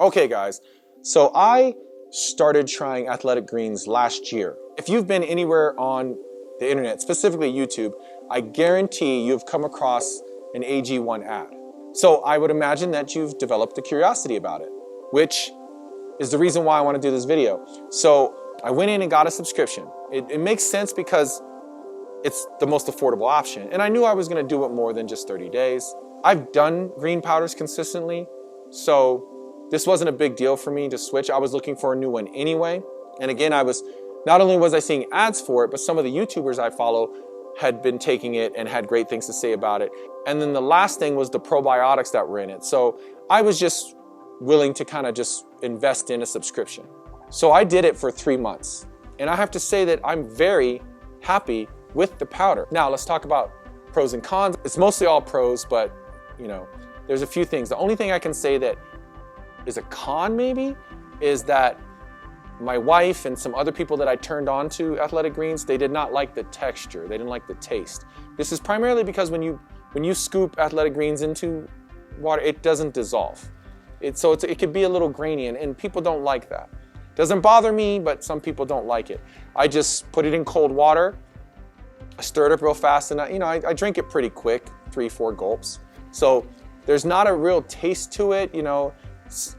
Okay guys, so I started trying athletic greens last year. If you've been anywhere on the internet, specifically YouTube, I guarantee you've come across an AG1 ad. So I would imagine that you've developed a curiosity about it, which is the reason why I want to do this video. So I went in and got a subscription. It makes sense because it's the most affordable option. And I knew I was going to do it more than just 30 days. I've done green powders consistently, so this wasn't a big deal for me to switch. I was looking for a new one anyway. And again, not only was I seeing ads for it, but some of the YouTubers I follow had been taking it and had great things to say about it. And then the last thing was the probiotics that were in it. So I was just willing to kind of just invest in a subscription. So I did it for 3 months. And I have to say that I'm very happy with the powder. Now let's talk about pros and cons. It's mostly all pros, but there's a few things. The only thing I can say that is a con maybe is that my wife and some other people that I turned on to athletic greens, they did not like the texture. They didn't like the taste. This is primarily because when you scoop athletic greens into water, it doesn't dissolve. It could be a little grainy and people don't like that. Doesn't bother me, but some people don't like it. I just put it in cold water, I stir it up real fast, and I drink it pretty quick, 3-4 gulps. So there's not a real taste to it.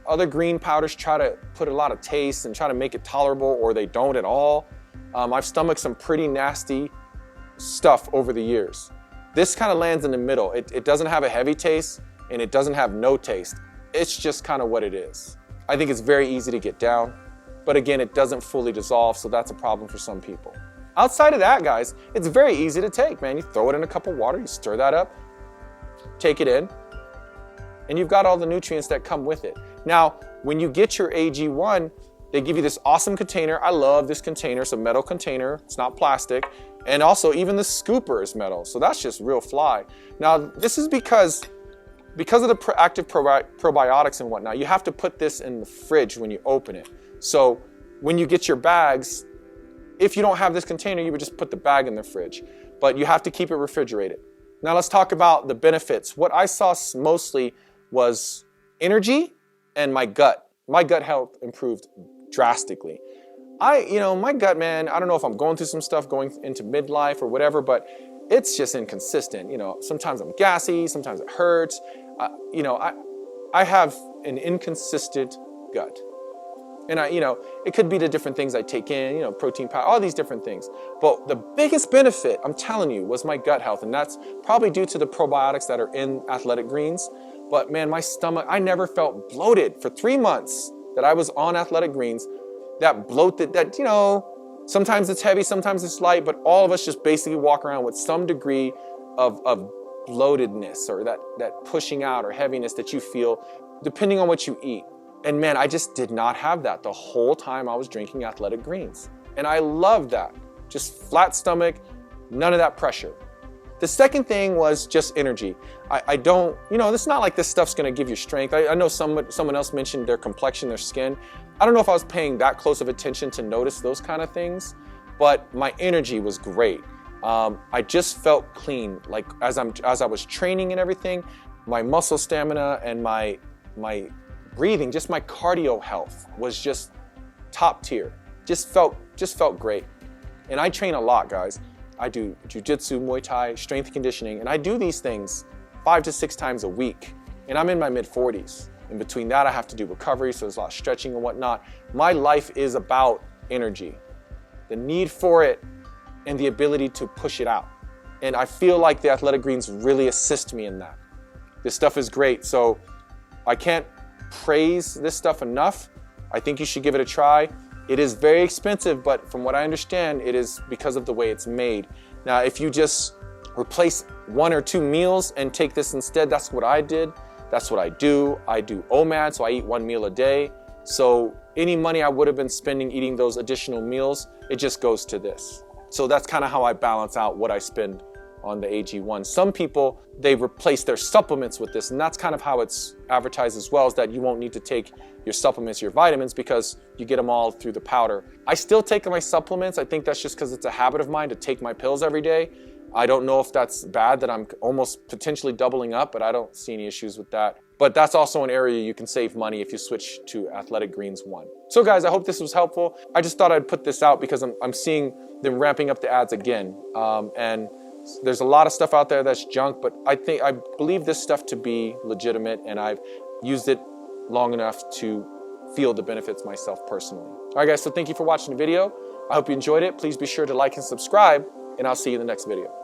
Other green powders try to put a lot of taste and try to make it tolerable, or they don't at all. I've stomached some pretty nasty stuff over the years. This kind of lands in the middle. It doesn't have a heavy taste and it doesn't have no taste. It's just kind of what it is. I think it's very easy to get down, but again, it doesn't fully dissolve, so that's a problem for some people. Outside of that, guys, it's very easy to take, man. You throw it in a cup of water, you stir that up, take it in, and you've got all the nutrients that come with it. Now, when you get your AG1, they give you this awesome container. I love this container. It's a metal container. It's not plastic. And also, even the scooper is metal. So that's just real fly. Now, this is because of the active probiotics and whatnot, you have to put this in the fridge when you open it. So when you get your bags, if you don't have this container, you would just put the bag in the fridge. But you have to keep it refrigerated. Now let's talk about the benefits. What I saw mostly was energy and my gut. My gut health improved drastically. My gut, man, I don't know if I'm going through some stuff going into midlife or whatever, but it's just inconsistent. Sometimes I'm gassy, sometimes it hurts. I have an inconsistent gut. And it could be the different things I take in, protein powder, all these different things. But the biggest benefit, I'm telling you, was my gut health. And that's probably due to the probiotics that are in athletic greens. But man, my stomach, I never felt bloated for 3 months that I was on athletic greens. That bloated, sometimes it's heavy, sometimes it's light, but all of us just basically walk around with some degree of bloatedness or that pushing out or heaviness that you feel depending on what you eat. And man, I just did not have that the whole time I was drinking athletic greens. And I love that. Just flat stomach, none of that pressure. The second thing was just energy. I don't, it's not like this stuff's gonna give you strength. I know someone else mentioned their complexion, their skin. I don't know if I was paying that close of attention to notice those kind of things, but my energy was great. I just felt clean. Like as I was training and everything, my muscle stamina and my breathing, just my cardio health was just top tier. Just felt great. And I train a lot, guys. I do jiu-jitsu, Muay Thai, strength conditioning, and I do these things 5 to 6 times a week. And I'm in my mid-40s. In between that, I have to do recovery, so there's a lot of stretching and whatnot. My life is about energy, the need for it, and the ability to push it out. And I feel like the athletic greens really assist me in that. This stuff is great, so I can't praise this stuff enough. I think you should give it a try. It is very expensive, but from what I understand, it is because of the way it's made. Now, if you just replace 1 or 2 meals and take this instead, that's what I did. That's what I do. I do OMAD, so I eat 1 meal a day. So any money I would have been spending eating those additional meals, it just goes to this. So that's kind of how I balance out what I spend on the AG1. Some people, they replace their supplements with this, and that's kind of how it's advertised as well, is that you won't need to take your supplements, your vitamins, because you get them all through the powder. I still take my supplements. I think that's just because it's a habit of mine to take my pills every day. I don't know if that's bad that I'm almost potentially doubling up, but I don't see any issues with that. But that's also an area you can save money if you switch to Athletic Greens 1. So guys, I hope this was helpful. I just thought I'd put this out because I'm seeing them ramping up the ads again. And there's a lot of stuff out there that's junk, but I believe this stuff to be legitimate, and I've used it long enough to feel the benefits myself personally. All right guys, so thank you for watching the video. I hope you enjoyed it. Please be sure to like and subscribe, and I'll see you in the next video.